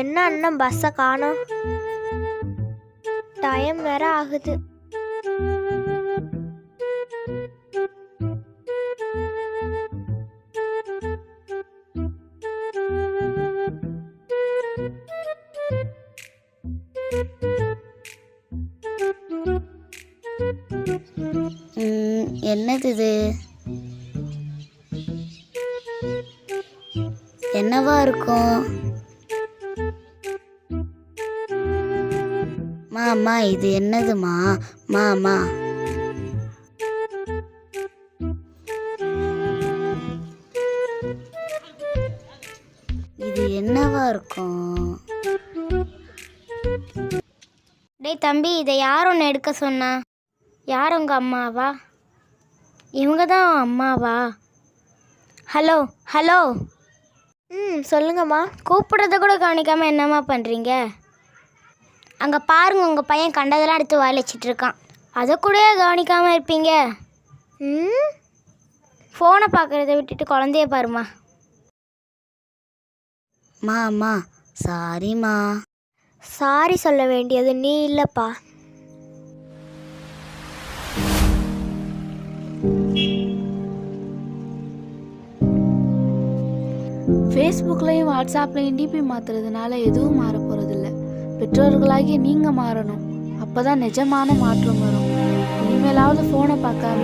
என்ன அண்ணன் பஸ்ஸை காணோம், டைம் வேற ஆகுது. என்னது இது? என்னவா இருக்கும்? மாமா இது என்னதுமா? மாமா இது என்னவா இருக்கும்? டேய் தம்பி, இதை யார் ஒன்று எடுக்க சொன்னா? யார் உங்கள் அம்மாவா? இவங்க தான் அம்மாவா? Hello hello. சொல்லுங்கம்மா. கூப்பிடுறத கூட கவனிக்காமல் என்னம்மா பண்ணுறீங்க? அங்கே பாருங்க, உங்கள் பையன் கண்டதெல்லாம் எடுத்து வாயில் வச்சிட்டு இருக்கான். அதை கூட கவனிக்காமல் இருப்பீங்க? ஃபோனை பார்க்குறத விட்டுட்டு குழந்தைய பாருமா. மாமா சாரிம்மா. சாரி சொல்ல வேண்டியது நீ இல்லைப்பா. ஃபேஸ்புக்லேயும் வாட்ஸ்அப்லேயும் டிபி மாற்றுறதுனால எதுவும் மாற போகிறதில்ல. பெற்றோர்களாகி நீங்கள் மாறணும். அப்போ தான் நிஜமான மாற்றம் வரும். இனிமேலாவது ஃபோனை பார்க்காம